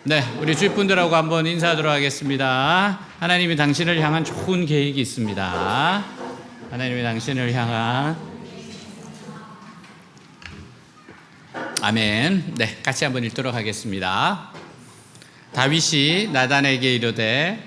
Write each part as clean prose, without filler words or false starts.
네, 우리 주위분들하고 한번 인사하도록 하겠습니다. 하나님이 당신을 향한 좋은 계획이 있습니다. 하나님이 당신을 향한 아멘. 네, 같이 한번 읽도록 하겠습니다. 다윗이 나단에게 이르되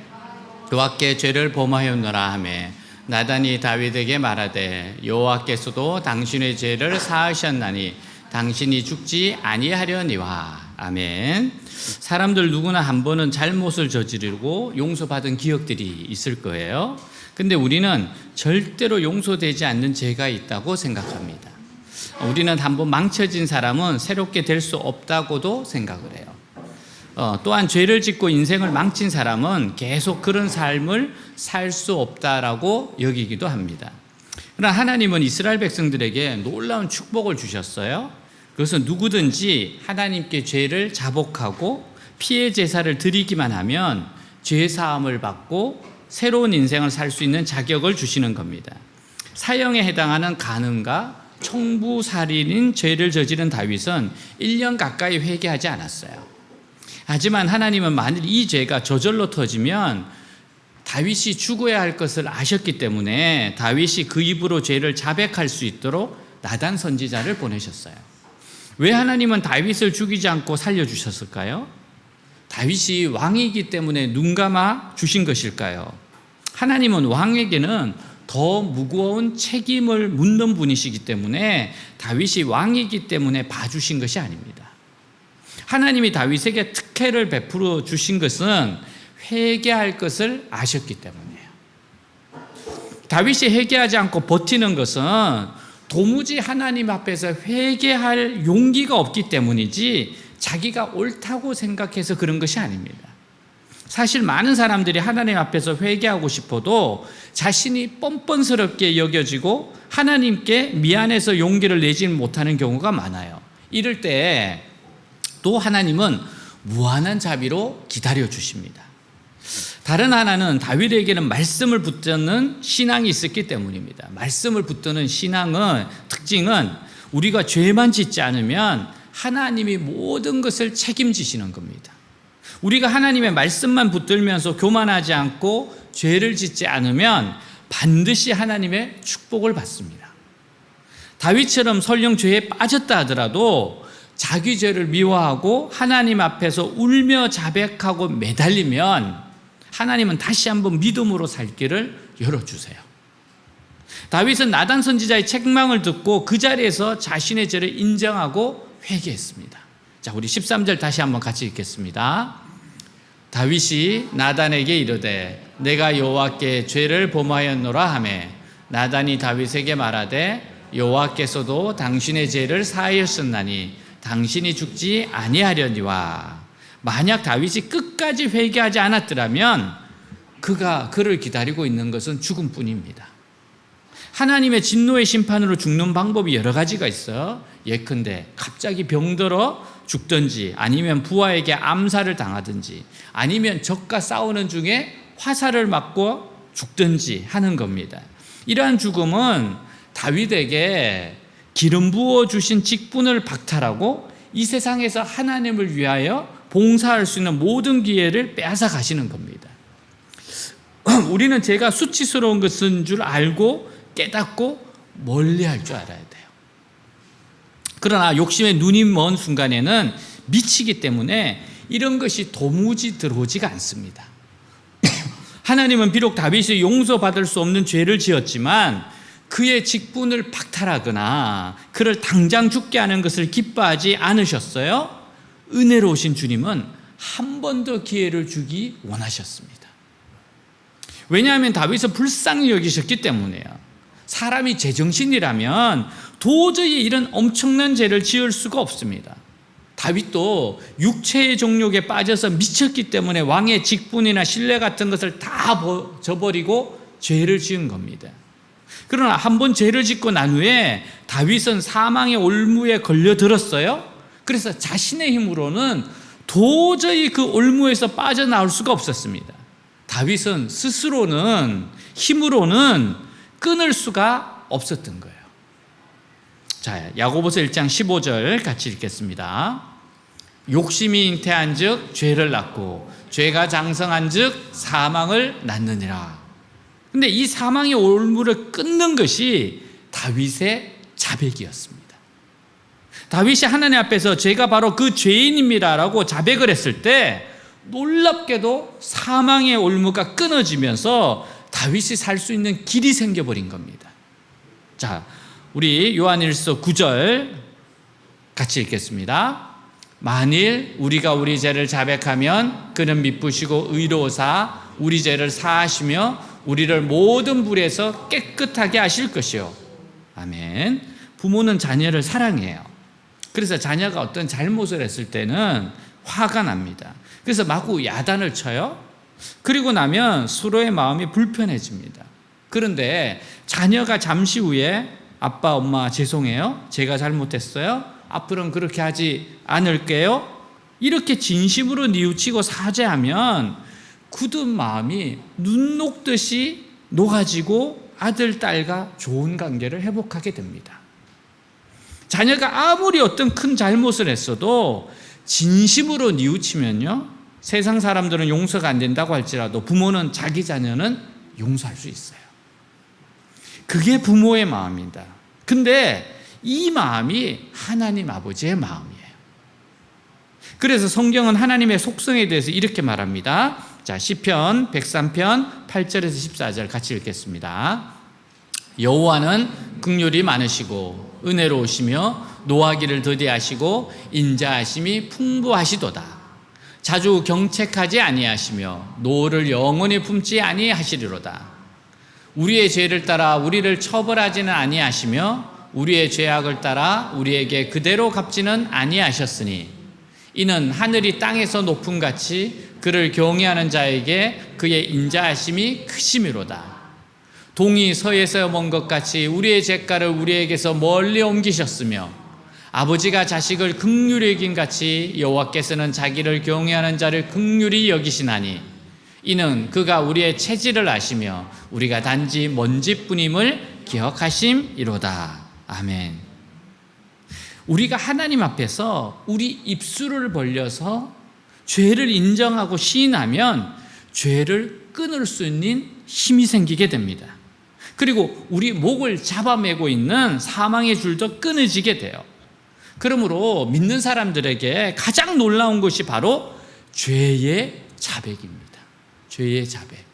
여호와께 죄를 범하였노라 하매 나단이 다윗에게 말하되 여호와께서도 당신의 죄를 사하셨나니 당신이 죽지 아니하려니와. 아멘. 사람들 누구나 한 번은 잘못을 저지르고 용서받은 기억들이 있을 거예요. 근데 우리는 절대로 용서되지 않는 죄가 있다고 생각합니다. 우리는 한번 망쳐진 사람은 새롭게 될 수 없다고도 생각을 해요. 또한 죄를 짓고 인생을 망친 사람은 계속 그런 삶을 살 수 없다라고 여기기도 합니다. 그러나 하나님은 이스라엘 백성들에게 놀라운 축복을 주셨어요. 그것은 누구든지 하나님께 죄를 자복하고 피해 제사를 드리기만 하면 죄 사함을 받고 새로운 인생을 살 수 있는 자격을 주시는 겁니다. 사형에 해당하는 간음과 청부살인인 죄를 저지른 다윗은 1년 가까이 회개하지 않았어요. 하지만 하나님은 만일 이 죄가 저절로 터지면 다윗이 죽어야 할 것을 아셨기 때문에 다윗이 그 입으로 죄를 자백할 수 있도록 나단 선지자를 보내셨어요. 왜 하나님은 다윗을 죽이지 않고 살려주셨을까요? 다윗이 왕이기 때문에 눈 감아 주신 것일까요? 하나님은 왕에게는 더 무거운 책임을 묻는 분이시기 때문에 다윗이 왕이기 때문에 봐주신 것이 아닙니다. 하나님이 다윗에게 특혜를 베풀어 주신 것은 회개할 것을 아셨기 때문이에요. 다윗이 회개하지 않고 버티는 것은 도무지 하나님 앞에서 회개할 용기가 없기 때문이지 자기가 옳다고 생각해서 그런 것이 아닙니다. 사실 많은 사람들이 하나님 앞에서 회개하고 싶어도 자신이 뻔뻔스럽게 여겨지고 하나님께 미안해서 용기를 내지 못하는 경우가 많아요. 이럴 때 또 하나님은 무한한 자비로 기다려 주십니다. 다른 하나는 다윗에게는 말씀을 붙드는 신앙이 있었기 때문입니다. 말씀을 붙드는 신앙은 특징은 우리가 죄만 짓지 않으면 하나님이 모든 것을 책임지시는 겁니다. 우리가 하나님의 말씀만 붙들면서 교만하지 않고 죄를 짓지 않으면 반드시 하나님의 축복을 받습니다. 다윗처럼 설령 죄에 빠졌다 하더라도 자기 죄를 미워하고 하나님 앞에서 울며 자백하고 매달리면 하나님은 다시 한번 믿음으로 살 길을 열어주세요. 다윗은 나단 선지자의 책망을 듣고 그 자리에서 자신의 죄를 인정하고 회개했습니다. 자, 우리 13절 다시 한번 같이 읽겠습니다. 다윗이 나단에게 이르되 내가 여호와께 죄를 범하였노라 하매 나단이 다윗에게 말하되 여호와께서도 당신의 죄를 사하였었나니 당신이 죽지 아니하려니와. 만약 다윗이 끝까지 회개하지 않았더라면 그를 기다리고 있는 것은 죽음뿐입니다. 하나님의 진노의 심판으로 죽는 방법이 여러 가지가 있어요. 예컨대 갑자기 병들어 죽든지 아니면 부하에게 암살을 당하든지 아니면 적과 싸우는 중에 화살을 맞고 죽든지 하는 겁니다. 이러한 죽음은 다윗에게 기름 부어 주신 직분을 박탈하고 이 세상에서 하나님을 위하여 봉사할 수 있는 모든 기회를 빼앗아 가시는 겁니다. 우리는 죄가 수치스러운 것인 줄 알고 깨닫고 멀리할 줄 알아야 돼요. 그러나 욕심에 눈이 먼 순간에는 미치기 때문에 이런 것이 도무지 들어오지가 않습니다. 하나님은 비록 다윗이 용서받을 수 없는 죄를 지었지만 그의 직분을 박탈하거나 그를 당장 죽게 하는 것을 기뻐하지 않으셨어요. 은혜로우신 주님은 한 번 더 기회를 주기 원하셨습니다. 왜냐하면 다윗을 불쌍히 여기셨기 때문이에요. 사람이 제정신이라면 도저히 이런 엄청난 죄를 지을 수가 없습니다. 다윗도 육체의 정욕에 빠져서 미쳤기 때문에 왕의 직분이나 신뢰 같은 것을 다 저버리고 죄를 지은 겁니다. 그러나 한 번 죄를 짓고 난 후에 다윗은 사망의 올무에 걸려들었어요. 그래서 자신의 힘으로는 도저히 그 올무에서 빠져나올 수가 없었습니다. 다윗은 스스로는 힘으로는 끊을 수가 없었던 거예요. 자, 야고보서 1장 15절 같이 읽겠습니다. 욕심이 잉태한즉 죄를 낳고 죄가 장성한즉 사망을 낳느니라. 근데 이 사망의 올무를 끊는 것이 다윗의 자백이었습니다. 다윗이 하나님 앞에서 제가 바로 그 죄인입니다라고 자백을 했을 때 놀랍게도 사망의 올무가 끊어지면서 다윗이 살 수 있는 길이 생겨버린 겁니다. 자, 우리 요한일서 9절 같이 읽겠습니다. 만일 우리가 우리 죄를 자백하면 그는 미쁘시고 의로우사 우리 죄를 사하시며 우리를 모든 불에서 깨끗하게 하실 것이요. 아멘. 부모는 자녀를 사랑해요. 그래서 자녀가 어떤 잘못을 했을 때는 화가 납니다. 그래서 마구 야단을 쳐요. 그리고 나면 서로의 마음이 불편해집니다. 그런데 자녀가 잠시 후에 아빠, 엄마 죄송해요. 제가 잘못했어요. 앞으로는 그렇게 하지 않을게요. 이렇게 진심으로 뉘우치고 사죄하면 굳은 마음이 눈 녹듯이 녹아지고 아들, 딸과 좋은 관계를 회복하게 됩니다. 자녀가 아무리 어떤 큰 잘못을 했어도 진심으로 뉘우치면요, 세상 사람들은 용서가 안 된다고 할지라도 부모는 자기 자녀는 용서할 수 있어요. 그게 부모의 마음입니다. 근데 이 마음이 하나님 아버지의 마음이에요. 그래서 성경은 하나님의 속성에 대해서 이렇게 말합니다. 자, 시편 103편 8절에서 14절 같이 읽겠습니다. 여호와는 긍휼이 많으시고 은혜로우시며 노하기를 더디하시고 인자하심이 풍부하시도다. 자주 경책하지 아니하시며 노를 영원히 품지 아니하시리로다. 우리의 죄를 따라 우리를 처벌하지는 아니하시며 우리의 죄악을 따라 우리에게 그대로 갚지는 아니하셨으니 이는 하늘이 땅에서 높음같이 그를 경외하는 자에게 그의 인자하심이 크심이로다. 동이 서에서 먼 것 같이 우리의 죄가를 우리에게서 멀리 옮기셨으며 아버지가 자식을 긍휼히 여긴 같이 여호와께서는 자기를 경외하는 자를 긍휼히 여기시나니 이는 그가 우리의 체질을 아시며 우리가 단지 먼지뿐임을 기억하심이로다. 아멘. 우리가 하나님 앞에서 우리 입술을 벌려서 죄를 인정하고 시인하면 죄를 끊을 수 있는 힘이 생기게 됩니다. 그리고 우리 목을 잡아매고 있는 사망의 줄도 끊어지게 돼요. 그러므로 믿는 사람들에게 가장 놀라운 것이 바로 죄의 자백입니다. 죄의 자백.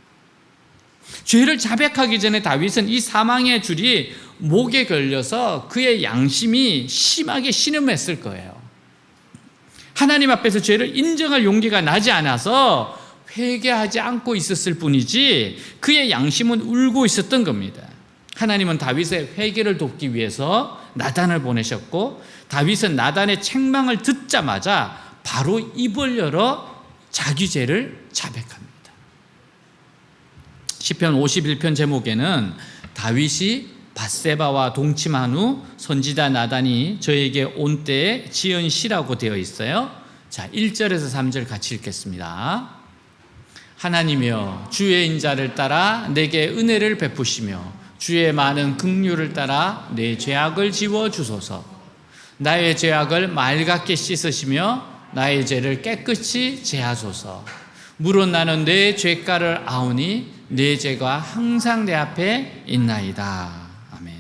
죄를 자백하기 전에 다윗은 이 사망의 줄이 목에 걸려서 그의 양심이 심하게 신음했을 거예요. 하나님 앞에서 죄를 인정할 용기가 나지 않아서 회개하지 않고 있었을 뿐이지 그의 양심은 울고 있었던 겁니다. 하나님은 다윗의 회개를 돕기 위해서 나단을 보내셨고 다윗은 나단의 책망을 듣자마자 바로 입을 열어 자기 죄를 자백합니다. 시편 51편 제목에는 다윗이 밧세바와 동침한 후 선지자 나단이 저에게 온 때에 지은 시라고 되어 있어요. 자, 1절에서 3절 같이 읽겠습니다. 하나님이여 주의 인자를 따라 내게 은혜를 베푸시며 주의 많은 긍휼을 따라 내 죄악을 지워 주소서. 나의 죄악을 맑게 씻으시며 나의 죄를 깨끗이 제하소서. 물은 나는 내 죄가를 아오니 내 죄가 항상 내 앞에 있나이다. 아멘.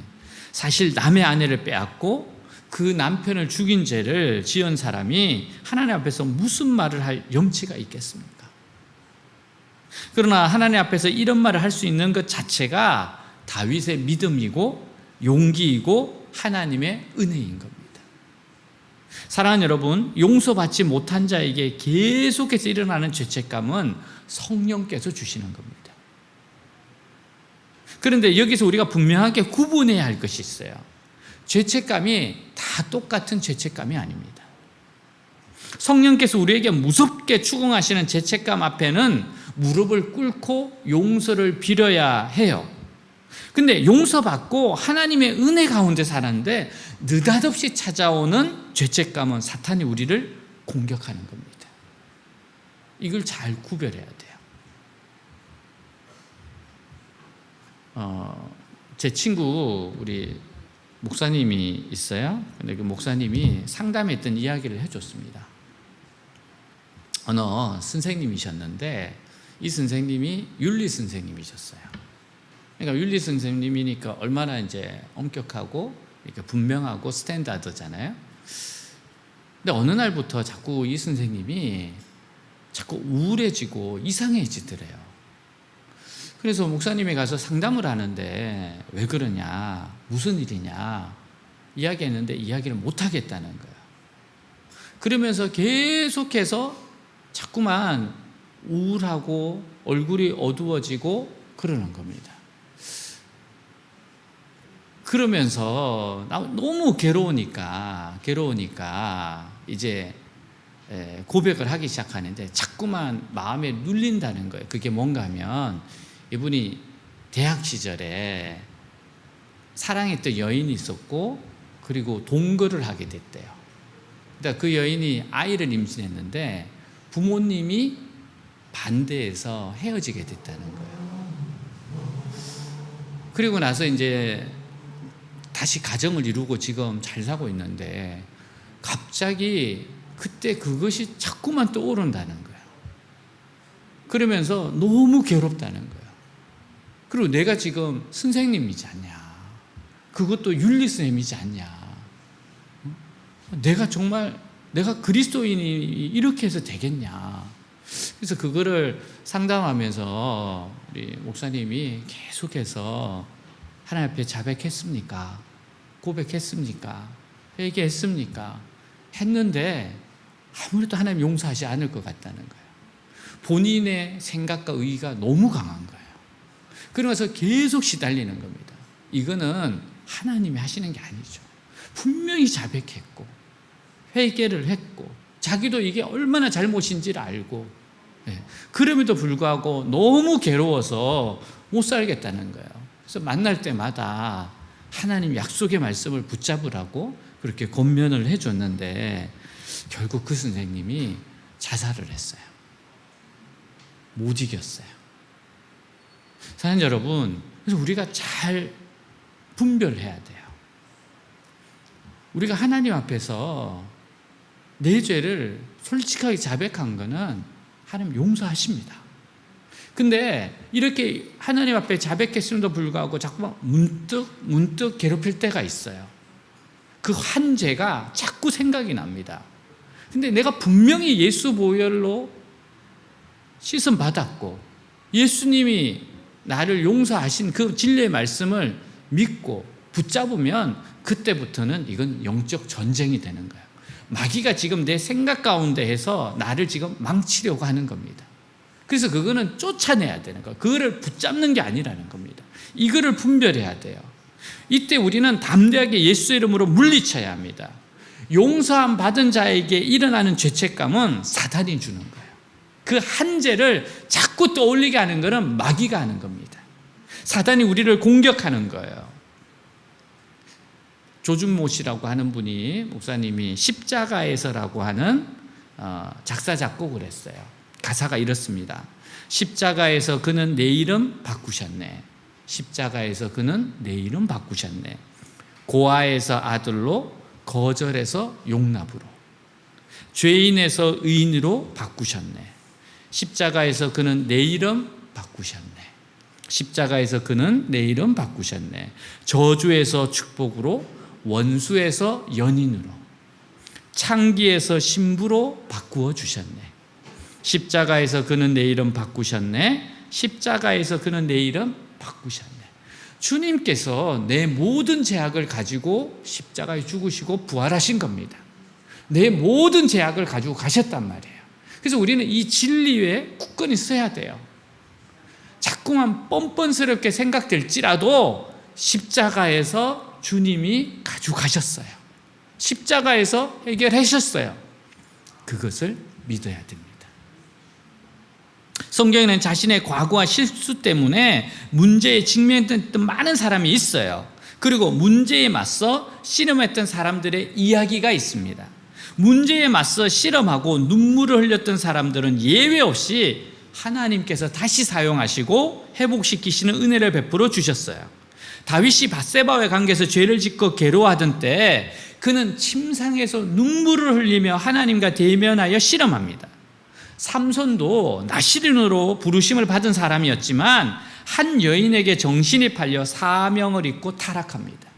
사실 남의 아내를 빼앗고 그 남편을 죽인 죄를 지은 사람이 하나님 앞에서 무슨 말을 할 염치가 있겠습니까? 그러나 하나님 앞에서 이런 말을 할 수 있는 것 자체가 다윗의 믿음이고 용기이고 하나님의 은혜인 겁니다. 사랑하는 여러분, 용서받지 못한 자에게 계속해서 일어나는 죄책감은 성령께서 주시는 겁니다. 그런데 여기서 우리가 분명하게 구분해야 할 것이 있어요. 죄책감이 다 똑같은 죄책감이 아닙니다. 성령께서 우리에게 무섭게 추궁하시는 죄책감 앞에는 무릎을 꿇고 용서를 빌어야 해요. 근데 용서받고 하나님의 은혜 가운데 사는데 느닷없이 찾아오는 죄책감은 사탄이 우리를 공격하는 겁니다. 이걸 잘 구별해야 돼요. 제 친구 우리 목사님이 있어요. 근데 그 목사님이 상담했던 이야기를 해줬습니다. 어느 선생님이셨는데 이 선생님이 윤리 선생님이셨어요. 그러니까 윤리 선생님이니까 얼마나 이제 엄격하고 이렇게 분명하고 스탠다드잖아요. 근데 어느 날부터 자꾸 이 선생님이 자꾸 우울해지고 이상해지더래요. 그래서 목사님이 가서 상담을 하는데 왜 그러냐, 무슨 일이냐 이야기했는데 이야기를 못 하겠다는 거예요. 그러면서 계속해서 자꾸만 우울하고 얼굴이 어두워지고 그러는 겁니다. 그러면서 너무 괴로우니까 이제 고백을 하기 시작하는데 자꾸만 마음에 눌린다는 거예요. 그게 뭔가 하면 이분이 대학 시절에 사랑했던 여인이 있었고 그리고 동거를 하게 됐대요. 그러니까 그 여인이 아이를 임신했는데 부모님이 반대해서 헤어지게 됐다는 거예요. 그리고 나서 이제 다시 가정을 이루고 지금 잘 살고 있는데 갑자기 그때 그것이 자꾸만 떠오른다는 거예요. 그러면서 너무 괴롭다는 거예요. 그리고 내가 지금 선생님이지 않냐, 그것도 윤리 선생님이지 않냐, 내가 그리스도인이 이렇게 해서 되겠냐. 그래서 그거를 상담하면서 우리 목사님이 계속해서 하나님 앞에 자백했습니까? 고백했습니까? 회개했습니까? 했는데 아무래도 하나님 용서하지 않을 것 같다는 거예요. 본인의 생각과 의의가 너무 강한 거예요. 그러면서 계속 시달리는 겁니다. 이거는 하나님이 하시는 게 아니죠. 분명히 자백했고 회개를 했고 자기도 이게 얼마나 잘못인지를 알고, 그럼에도 불구하고 너무 괴로워서 못 살겠다는 거예요. 그래서 만날 때마다 하나님 약속의 말씀을 붙잡으라고 그렇게 권면을 해줬는데 결국 그 선생님이 자살을 했어요. 못 이겼어요. 사랑하는 여러분, 그래서 우리가 잘 분별해야 돼요. 우리가 하나님 앞에서 내 죄를 솔직하게 자백한 거는 하나님 용서하십니다. 근데 이렇게 하나님 앞에 자백했음에도 불구하고 자꾸만 문득 괴롭힐 때가 있어요. 그 한 죄가 자꾸 생각이 납니다. 근데 내가 분명히 예수 보혈로 씻음 받았고 예수님이 나를 용서하신 그 진리의 말씀을 믿고 붙잡으면 그때부터는 이건 영적 전쟁이 되는 거예요. 마귀가 지금 내 생각 가운데 해서 나를 지금 망치려고 하는 겁니다. 그래서 그거는 쫓아내야 되는 거예요. 그거를 붙잡는 게 아니라는 겁니다. 이거를 분별해야 돼요. 이때 우리는 담대하게 예수 이름으로 물리쳐야 합니다. 용서함 받은 자에게 일어나는 죄책감은 사탄이 주는 거예요. 그 한 죄를 자꾸 떠올리게 하는 것은 마귀가 하는 겁니다. 사탄이 우리를 공격하는 거예요. 조준모 씨라고 하는 분이, 목사님이 십자가에서라고 하는 작사 작곡을 했어요. 가사가 이렇습니다. 십자가에서 그는 내 이름 바꾸셨네. 십자가에서 그는 내 이름 바꾸셨네. 고아에서 아들로, 거절에서 용납으로, 죄인에서 의인으로 바꾸셨네. 십자가에서 그는 내 이름 바꾸셨네. 십자가에서 그는 내 이름 바꾸셨네. 저주에서 축복으로, 원수에서 연인으로, 창기에서 신부로 바꾸어 주셨네. 십자가에서 그는 내 이름 바꾸셨네. 십자가에서 그는 내 이름 바꾸셨네. 주님께서 내 모든 죄악을 가지고 십자가에 죽으시고 부활하신 겁니다. 내 모든 죄악을 가지고 가셨단 말이에요. 그래서 우리는 이 진리에 굳건히 서야 돼요. 자꾸만 뻔뻔스럽게 생각될지라도 십자가에서 주님이 가지고 가셨어요. 십자가에서 해결하셨어요. 그것을 믿어야 됩니다. 성경에는 자신의 과거와 실수 때문에 문제에 직면했던 많은 사람이 있어요. 그리고 문제에 맞서 씨름했던 사람들의 이야기가 있습니다. 문제에 맞서 씨름하고 눈물을 흘렸던 사람들은 예외 없이 하나님께서 다시 사용하시고 회복시키시는 은혜를 베풀어 주셨어요. 다윗이 밧세바와의 관계에서 죄를 짓고 괴로워하던 때 그는 침상에서 눈물을 흘리며 하나님과 대면하여 씨름합니다. 삼손도 나시린으로 부르심을 받은 사람이었지만 한 여인에게 정신이 팔려 사명을 잊고 타락합니다.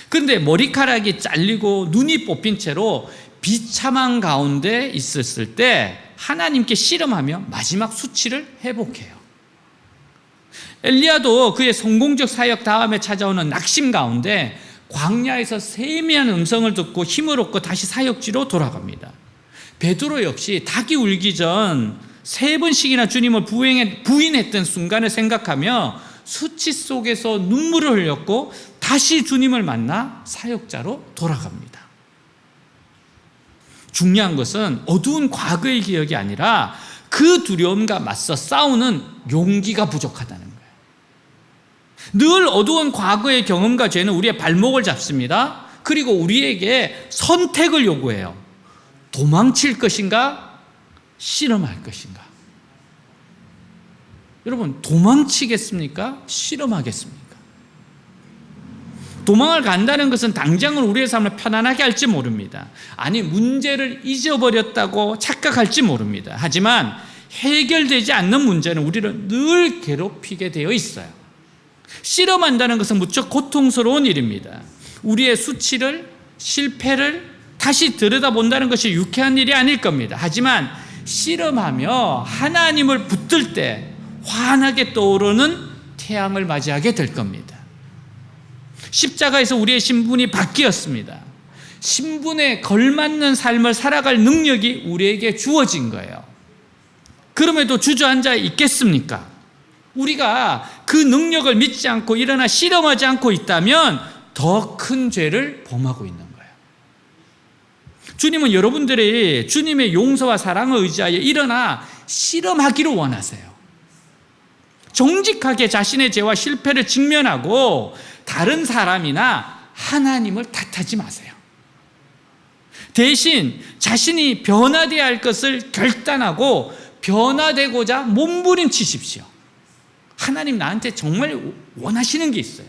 그런데 머리카락이 잘리고 눈이 뽑힌 채로 비참한 가운데 있었을 때 하나님께 씨름하며 마지막 수치를 회복해요. 엘리야도 그의 성공적 사역 다음에 찾아오는 낙심 가운데 광야에서 세미한 음성을 듣고 힘을 얻고 다시 사역지로 돌아갑니다. 베드로 역시 닭이 울기 전 3번씩이나 주님을 부인했던 순간을 생각하며 수치 속에서 눈물을 흘렸고 다시 주님을 만나 사역자로 돌아갑니다. 중요한 것은 어두운 과거의 기억이 아니라 그 두려움과 맞서 싸우는 용기가 부족하다는 거예요. 늘 어두운 과거의 경험과 죄는 우리의 발목을 잡습니다. 그리고 우리에게 선택을 요구해요. 도망칠 것인가? 실험할 것인가? 여러분, 도망치겠습니까? 실험하겠습니까? 도망을 간다는 것은 당장은 우리의 삶을 편안하게 할지 모릅니다. 아니, 문제를 잊어버렸다고 착각할지 모릅니다. 하지만 해결되지 않는 문제는 우리를 늘 괴롭히게 되어 있어요. 실험한다는 것은 무척 고통스러운 일입니다. 우리의 수치를, 실패를 다시 들여다본다는 것이 유쾌한 일이 아닐 겁니다. 하지만 실험하며 하나님을 붙들 때 환하게 떠오르는 태양을 맞이하게 될 겁니다. 십자가에서 우리의 신분이 바뀌었습니다. 신분에 걸맞는 삶을 살아갈 능력이 우리에게 주어진 거예요. 그럼에도 주저앉아 있겠습니까? 우리가 그 능력을 믿지 않고 일어나 실험하지 않고 있다면 더 큰 죄를 범하고 있는 거예요. 주님은 여러분들이 주님의 용서와 사랑을 의지하여 일어나 실험하기를 원하세요. 정직하게 자신의 죄와 실패를 직면하고 다른 사람이나 하나님을 탓하지 마세요. 대신 자신이 변화되어야 할 것을 결단하고 변화되고자 몸부림치십시오. 하나님 나한테 정말 원하시는 게 있어요.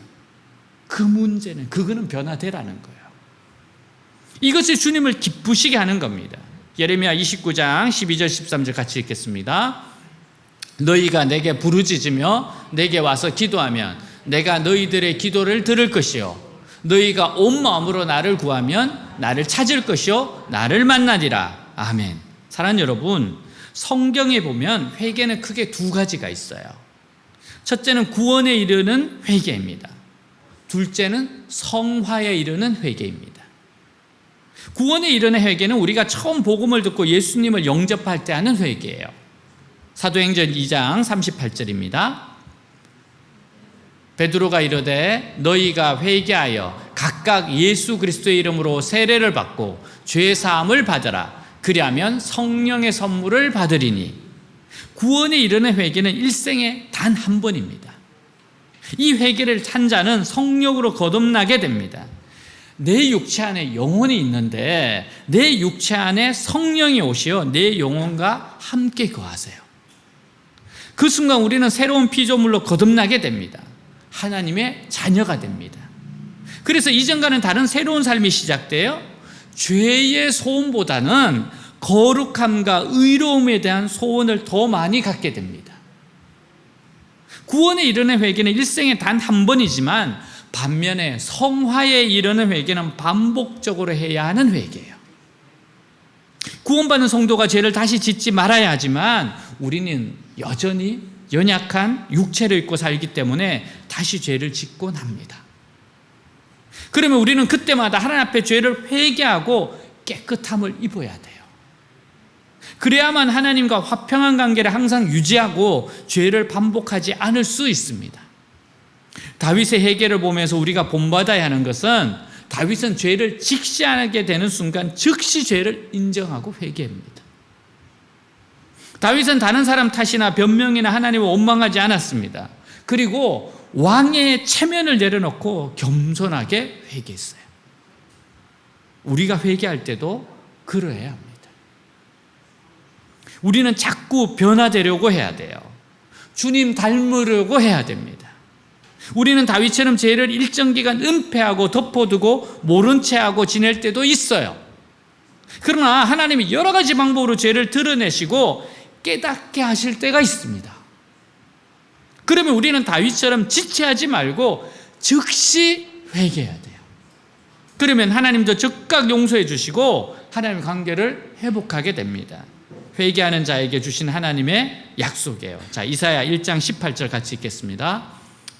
그 문제는, 그거는 변화되라는 거예요. 이것이 주님을 기쁘시게 하는 겁니다. 예레미야 29장 12절 13절 같이 읽겠습니다. 너희가 내게 부르짖으며 내게 와서 기도하면 내가 너희들의 기도를 들을 것이요 너희가 온 마음으로 나를 구하면 나를 찾을 것이요 나를 만나리라. 아멘. 사랑하는 여러분, 성경에 보면 회개는 크게 두 가지가 있어요. 첫째는 구원에 이르는 회개입니다. 둘째는 성화에 이르는 회개입니다. 구원에 이르는 회개는 우리가 처음 복음을 듣고 예수님을 영접할 때 하는 회개예요. 사도행전 2장 38절입니다. 베드로가 이르되 너희가 회개하여 각각 예수 그리스도의 이름으로 세례를 받고 죄 사함을 받으라. 그리하면 성령의 선물을 받으리니. 구원에 이르는 회개는 일생에 단 한 번입니다. 이 회개를 찬 자는 성령으로 거듭나게 됩니다. 내 육체 안에 영혼이 있는데 내 육체 안에 성령이 오시어 내 영혼과 함께 거하세요. 그 순간 우리는 새로운 피조물로 거듭나게 됩니다. 하나님의 자녀가 됩니다. 그래서 이전과는 다른 새로운 삶이 시작돼요. 죄의 소원보다는 거룩함과 의로움에 대한 소원을 더 많이 갖게 됩니다. 구원에 이르는 회개는 일생에 단 한 번이지만 반면에 성화에 이르는 회개는 반복적으로 해야 하는 회개예요. 구원받은 성도가 죄를 다시 짓지 말아야 하지만 우리는 여전히 연약한 육체를 입고 살기 때문에 다시 죄를 짓곤 합니다. 그러면 우리는 그때마다 하나님 앞에 죄를 회개하고 깨끗함을 입어야 돼요. 그래야만 하나님과 화평한 관계를 항상 유지하고 죄를 반복하지 않을 수 있습니다. 다윗의 회개를 보면서 우리가 본받아야 하는 것은 다윗은 죄를 직시하게 되는 순간 즉시 죄를 인정하고 회개합니다. 다윗은 다른 사람 탓이나 변명이나 하나님을 원망하지 않았습니다. 그리고 왕의 체면을 내려놓고 겸손하게 회개했어요. 우리가 회개할 때도 그러해야 합니다. 우리는 자꾸 변화되려고 해야 돼요. 주님 닮으려고 해야 됩니다. 우리는 다윗처럼 죄를 일정 기간 은폐하고 덮어두고 모른 채 하고 지낼 때도 있어요. 그러나 하나님이 여러 가지 방법으로 죄를 드러내시고 깨닫게 하실 때가 있습니다. 그러면 우리는 다윗처럼 지체하지 말고 즉시 회개해야 돼요. 그러면 하나님도 즉각 용서해 주시고 하나님의 관계를 회복하게 됩니다. 회개하는 자에게 주신 하나님의 약속이에요. 자, 이사야 1장 18절 같이 읽겠습니다.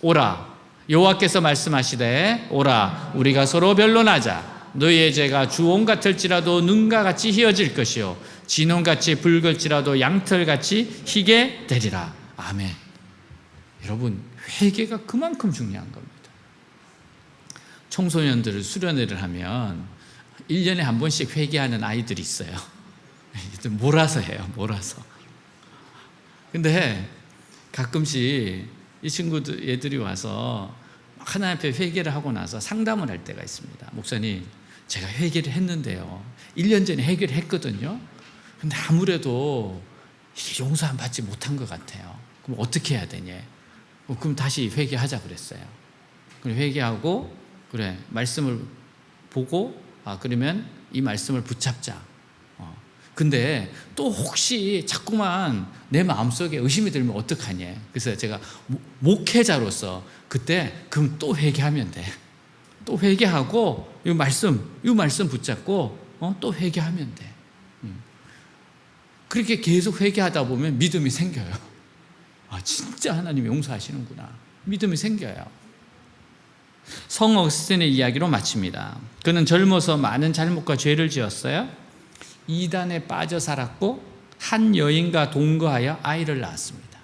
오라, 여호와께서 말씀하시되 오라, 우리가 서로 변론하자. 너희의 죄가 주홍 같을지라도 눈과 같이 희어질 것이요 진홍같이 붉을지라도 양털같이 희게 되리라. 아멘. 여러분, 회개가 그만큼 중요한 겁니다. 청소년들을 수련회를 하면 1년에 한 번씩 회개하는 아이들이 있어요. 몰아서 해요. 몰아서. 근데 가끔씩 이 친구들 애들이 와서 하나님 앞에 회개를 하고 나서 상담을 할 때가 있습니다. 목사님, 제가 회개를 했는데요, 1년 전에 회개를 했거든요. 근데 아무래도 이게 용서 안 받지 못한 것 같아요. 그럼 어떻게 해야 되냐? 그럼 다시 회개하자 그랬어요. 그럼 회개하고, 그래, 말씀을 보고, 그러면 이 말씀을 붙잡자. 근데 또 혹시 자꾸만 내 마음속에 의심이 들면 어떡하냐. 그래서 제가 목회자로서 그때 그럼 또 회개하면 돼. 또 회개하고 이 말씀 붙잡고 또 회개하면 돼. 그렇게 계속 회개하다 보면 믿음이 생겨요. 진짜 하나님이 용서하시는구나. 믿음이 생겨요. 성 어거스틴의 이야기로 마칩니다. 그는 젊어서 많은 잘못과 죄를 지었어요. 이단에 빠져 살았고 한 여인과 동거하여 아이를 낳았습니다.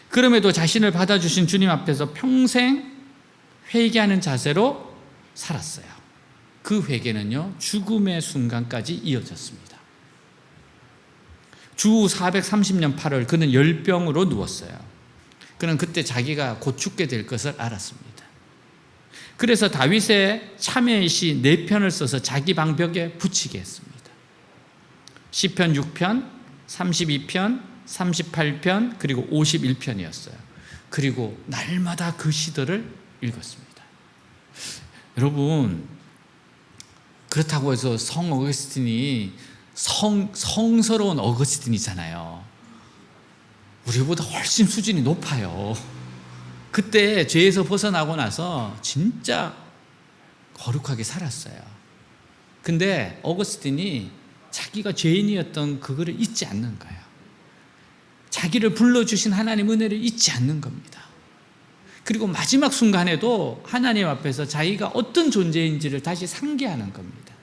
그럼에도 자신을 받아주신 주님 앞에서 평생 회개하는 자세로 살았어요. 그 회개는요, 죽음의 순간까지 이어졌습니다. 주 430년 8월 그는 열병으로 누웠어요. 그는 그때 자기가 곧 죽게 될 것을 알았습니다. 그래서 다윗의 참회의 시 4편을 써서 자기 방벽에 붙이게 했습니다. 시편 6편, 32편, 38편, 그리고 51편이었어요. 그리고 날마다 그 시들을 읽었습니다. 여러분, 그렇다고 해서 성 어거스틴이 성스러운 어거스틴이잖아요. 우리보다 훨씬 수준이 높아요. 그때 죄에서 벗어나고 나서 진짜 거룩하게 살았어요. 근데 어거스틴이 자기가 죄인이었던 그거를 잊지 않는 거예요. 자기를 불러주신 하나님 은혜를 잊지 않는 겁니다. 그리고 마지막 순간에도 하나님 앞에서 자기가 어떤 존재인지를 다시 상기하는 겁니다.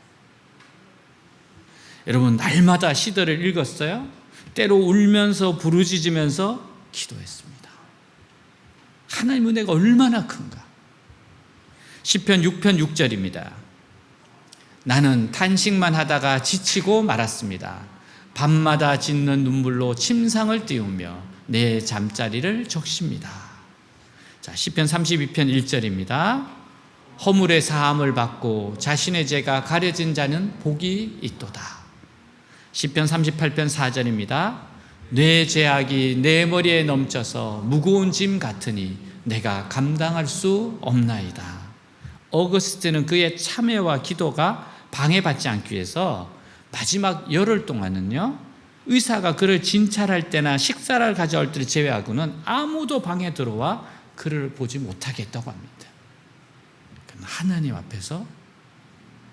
여러분, 날마다 시들을 읽었어요. 때로 울면서 부르짖으면서 기도했습니다. 하나님 은혜가 얼마나 큰가. 시편 6편 6절입니다. 나는 탄식만 하다가 지치고 말았습니다. 밤마다 짓는 눈물로 침상을 띄우며 내 잠자리를 적십니다. 자, 시편 32편 1절입니다. 허물의 사함을 받고 자신의 죄가 가려진 자는 복이 있도다. 시편 38편 4절입니다. 내 죄악이 내 머리에 넘쳐서 무거운 짐 같으니 내가 감당할 수 없나이다. 어거스틴은 그의 참회와 기도가 방해받지 않기 위해서 마지막 열흘 동안은요, 의사가 그를 진찰할 때나 식사를 가져올 때를 제외하고는 아무도 방에 들어와 그를 보지 못하게 했다고 합니다. 하나님 앞에서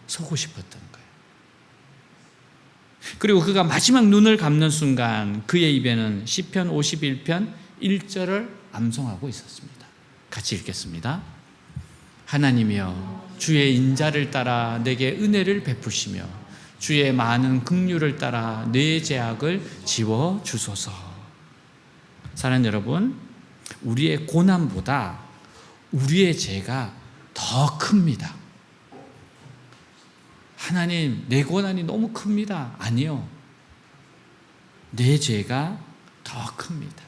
서고 싶었던 거예요. 그리고 그가 마지막 눈을 감는 순간 그의 입에는 시편 51편 1절을 암송하고 있었습니다. 같이 읽겠습니다. 하나님이여, 주의 인자를 따라 내게 은혜를 베푸시며 주의 많은 긍휼을 따라 내 죄악을 지워 주소서. 사랑하는 여러분, 우리의 고난보다 우리의 죄가 더 큽니다. 하나님, 내 고난이 너무 큽니다. 아니요, 내 죄가 더 큽니다.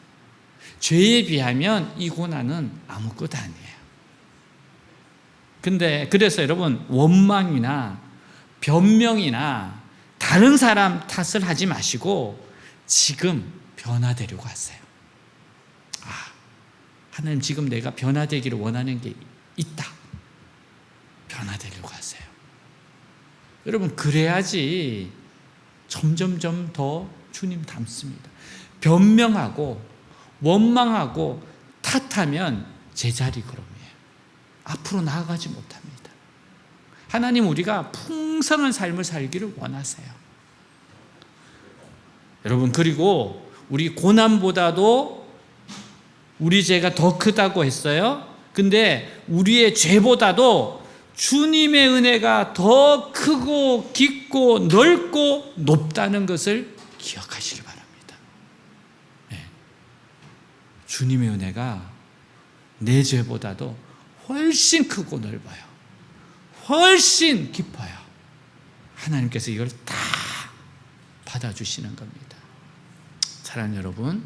죄에 비하면 이 고난은 아무것도 아니에요. 근데 그래서 여러분, 원망이나 변명이나 다른 사람 탓을 하지 마시고 지금 변화되려고 하세요. 하나님, 지금 내가 변화되기를 원하는 게 있다. 변화되려고 하세요. 여러분, 그래야지 점점점 더 주님 닮습니다. 변명하고 원망하고 탓하면 제자리 걸음이에요. 앞으로 나아가지 못합니다. 하나님, 우리가 풍성한 삶을 살기를 원하세요. 여러분, 그리고 우리 고난보다도 우리 죄가 더 크다고 했어요. 근데 우리의 죄보다도 주님의 은혜가 더 크고 깊고 넓고 높다는 것을 기억하시기 바랍니다. 네. 주님의 은혜가 내 죄보다도 훨씬 크고 넓어요. 훨씬 깊어요. 하나님께서 이걸 다 받아주시는 겁니다. 사랑하는 여러분,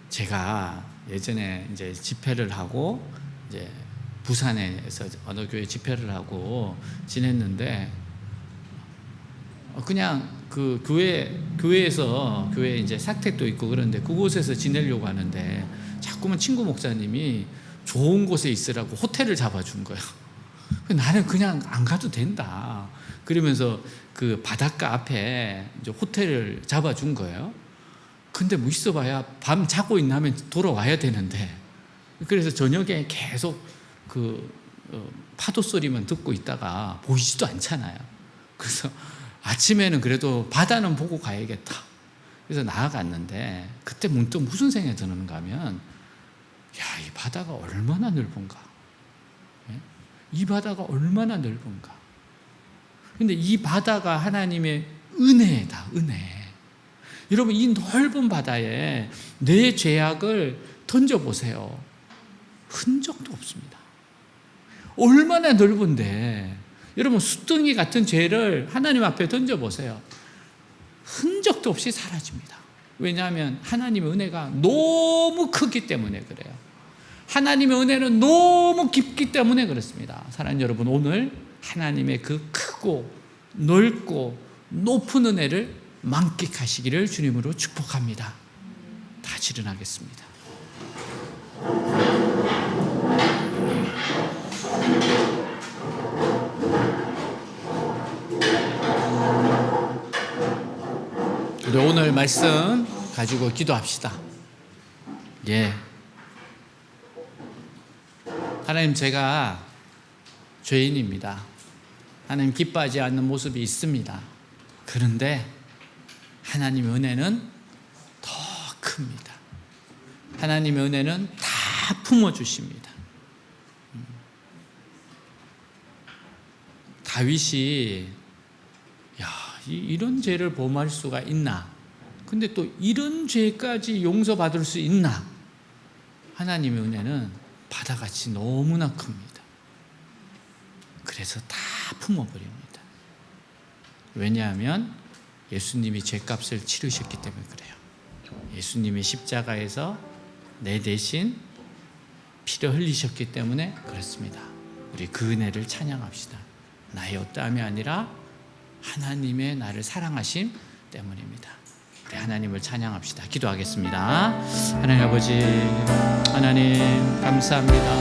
제가 예전에 이제 집회를 하고 이제 부산에서 어느 교회 집회를 하고 지냈는데, 그냥 그 교회에서 교회 이제 사택도 있고 그런데 그곳에서 지내려고 하는데 자꾸만 친구 목사님이 좋은 곳에 있으라고 호텔을 잡아준 거예요. 나는 그냥 안 가도 된다. 그러면서 그 바닷가 앞에 이제 호텔을 잡아준 거예요. 근데 뭐 있어봐야 밤 자고 있나 하면 돌아와야 되는데, 그래서 저녁에 계속 그 파도 소리만 듣고 있다가 보이지도 않잖아요. 그래서 아침에는 그래도 바다는 보고 가야겠다. 그래서 나아갔는데 그때 문득 무슨 생각이 드는가 하면, 야, 이 바다가 얼마나 넓은가. 이 바다가 얼마나 넓은가. 근데 이 바다가 하나님의 은혜다, 은혜. 여러분, 이 넓은 바다에 내 죄악을 던져보세요. 흔적도 없습니다. 얼마나 넓은데, 여러분, 숫둥이 같은 죄를 하나님 앞에 던져보세요. 흔적도 없이 사라집니다. 왜냐하면 하나님의 은혜가 너무 크기 때문에 그래요. 하나님의 은혜는 너무 깊기 때문에 그렇습니다. 사랑하는 여러분, 오늘 하나님의 그 크고 넓고 높은 은혜를 만끽하시기를 주님으로 축복합니다. 다시 일어나겠습니다. 우리 오늘 말씀 가지고 기도합시다. 예. 하나님, 제가 죄인입니다. 하나님, 기뻐하지 않는 모습이 있습니다. 그런데 하나님의 은혜는 더 큽니다. 하나님의 은혜는 다 품어주십니다. 다윗이, 야, 이런 죄를 범할 수가 있나? 근데 또 이런 죄까지 용서받을 수 있나? 하나님의 은혜는 바다같이 너무나 큽니다. 그래서 다 품어버립니다. 왜냐하면 예수님이 죄값을 치르셨기 때문에 그래요. 예수님이 십자가에서 내 대신 피를 흘리셨기 때문에 그렇습니다. 우리 그 은혜를 찬양합시다. 나의 어떠함이 아니라 하나님의 나를 사랑하심 때문입니다. 우리 하나님을 찬양합시다. 기도하겠습니다. 하나님 아버지, 하나님 감사합니다.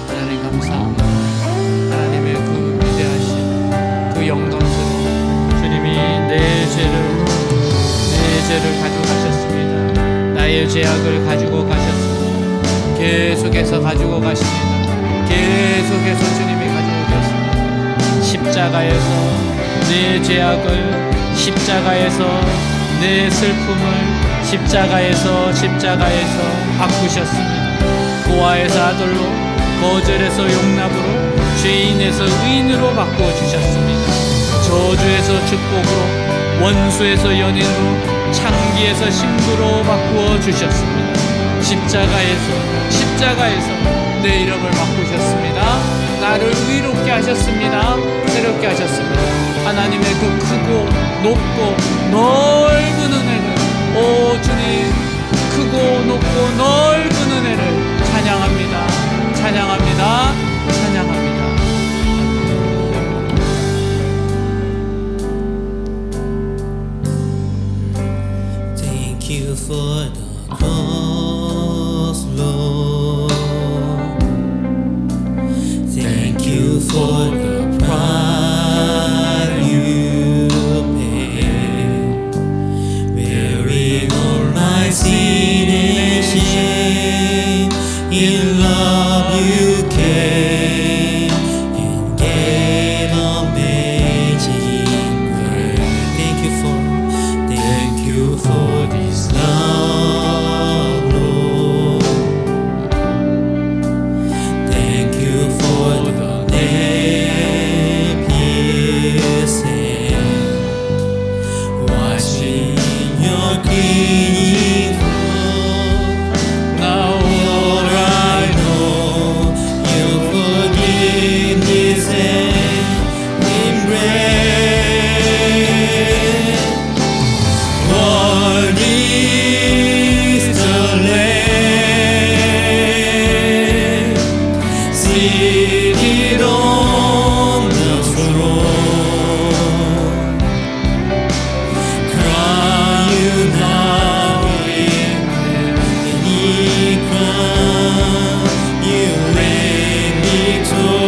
하나님 감사합니다. 하나님의 그 위대하신 그 영광스러운 주님이 내 죄를 가져가셨습니다. 나의 죄악을 가지고 가셨습니다. 계속해서 가지고 가십니다. 계속해서 주님이 가지고 계십니다. 십자가에서 내 죄악을, 십자가에서 내 슬픔을 십자가에서 바꾸셨습니다. 고아에서 아들로, 거절에서 용납으로, 죄인에서 의인으로 바꿔주셨습니다. 저주에서 축복으로, 원수에서 연인으로, 창기에서 신부로 바꾸어 주셨습니다. 십자가에서 내 이름을 바꾸셨습니다. 나를 의롭게 하셨습니다. 새롭게 하셨습니다. 하나님의 그 크고 높고 넓은 은혜를, 오 주님, 크고 높고 넓은 은혜를 찬양합니다. 찬양합니다. 찬양합니다. Thank you for the cross, Lord. Thank you for the pride you In love you came and gave amazing grace. Thank you for this love, Lord. Thank you for the name His hand. Washing your clean flow. Now all I know, your forgiveness and embrace. What is the Lamb seated on the throne? Cry you now in any crown, you reign victorious.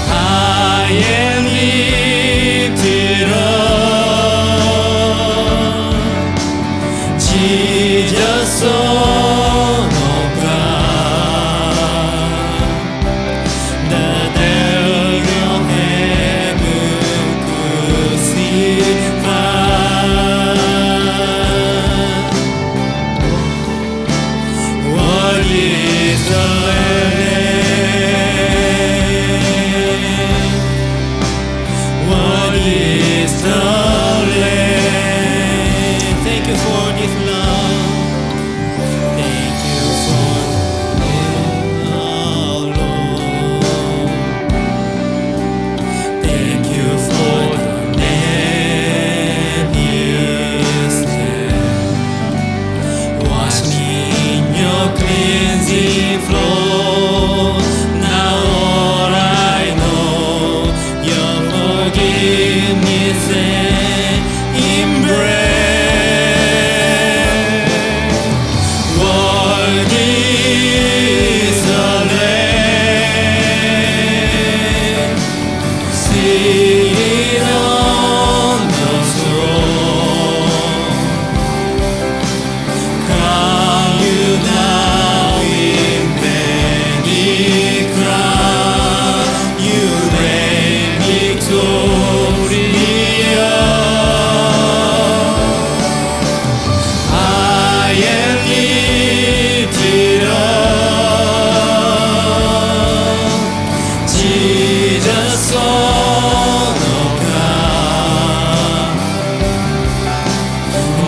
I am lifted up, Jesus, Son of God. The devil of heaven crucified. What is the Lamb? What is the Lamb? Thank you for this love. Thank you for love, Lord. Thank you for the name His hand. Wash me in your cleansing flow. Now all I know, your forgiveness and embrace. What is the Lamb seated on the throne? Crown you now in many crown, you reign victorious. I am lifted up, Jesus, Son of God.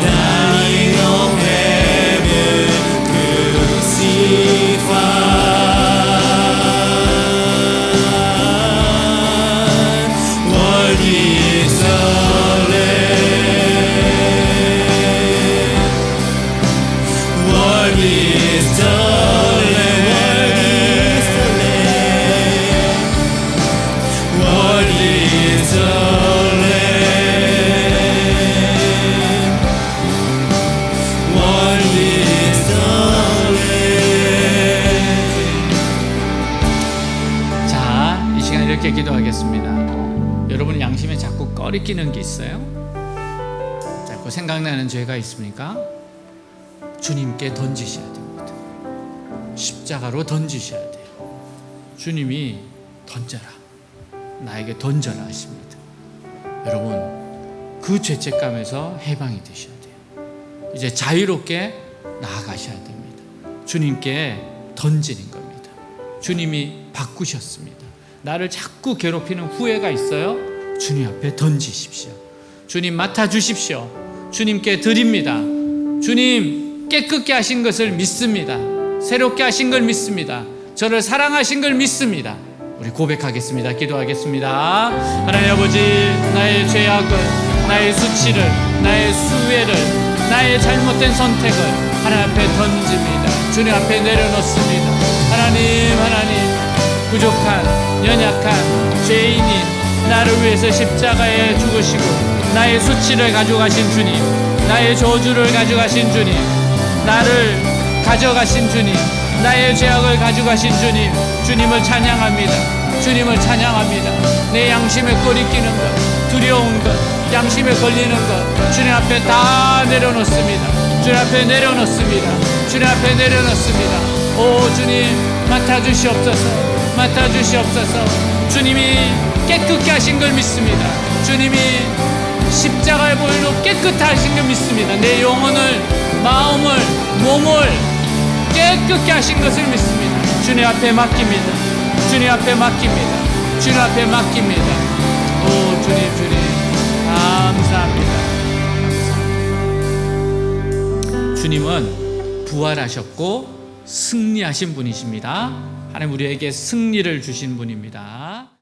Dying of heaven crucified. What is the Lamb? What is the Lamb? What is the Lamb? What is the Lamb? 자, 이 시간 이렇게 기도하겠습니다. 여러분 양심에 자꾸 꺼리끼는 게 있어요? 자꾸 생각나는 죄가 있습니까? 주님께 던지셔야 됩니다. 십자가로 던지셔야 돼요. 주님이 던져라, 나에게 던져라 하십니다. 여러분, 그 죄책감에서 해방이 되셔야 돼요. 이제 자유롭게 나아가셔야 됩니다. 주님께 던지는 겁니다. 주님이 바꾸셨습니다. 나를 자꾸 괴롭히는 후회가 있어요? 주님 앞에 던지십시오. 주님 맡아주십시오. 주님께 드립니다. 주님 깨끗게 하신 것을 믿습니다. 새롭게 하신 걸 믿습니다. 저를 사랑하신 걸 믿습니다. 우리 고백하겠습니다. 기도하겠습니다. 하나님 아버지, 나의 죄악을, 나의 수치를, 나의 수혜를, 나의 잘못된 선택을 하나님 앞에 던집니다. 주님 앞에 내려놓습니다. 하나님, 부족한, 연약한 죄인인 나를 위해서 십자가에 죽으시고 나의 수치를 가져가신 주님, 나의 저주를 가져가신 주님, 나를 가져가신 주님, 나의 죄악을 가져가신 주님, 주님을 찬양합니다. 주님을 찬양합니다. 내 양심에 꺼리끼는 것, 두려운 것, 양심에 걸리는 것 주님 앞에 다 내려놓습니다. 주님 앞에 내려놓습니다. 주님 앞에 내려놓습니다. 오 주님 맡아주시옵소서. 맡아주시옵소서. 주님이 깨끗게 하신 걸 믿습니다. 주님이 십자가의 보혈로 깨끗하신 걸 믿습니다. 내 영혼을, 마음을, 몸을 깨끗게 하신 것을 믿습니다. 주님 앞에 맡깁니다. 주님 앞에 맡깁니다. 주님 앞에 맡깁니다. 오 주님 주님 감사합니다. 감사합니다. 주님은 부활하셨고 승리하신 분이십니다. 하나님 우리에게 승리를 주신 분입니다.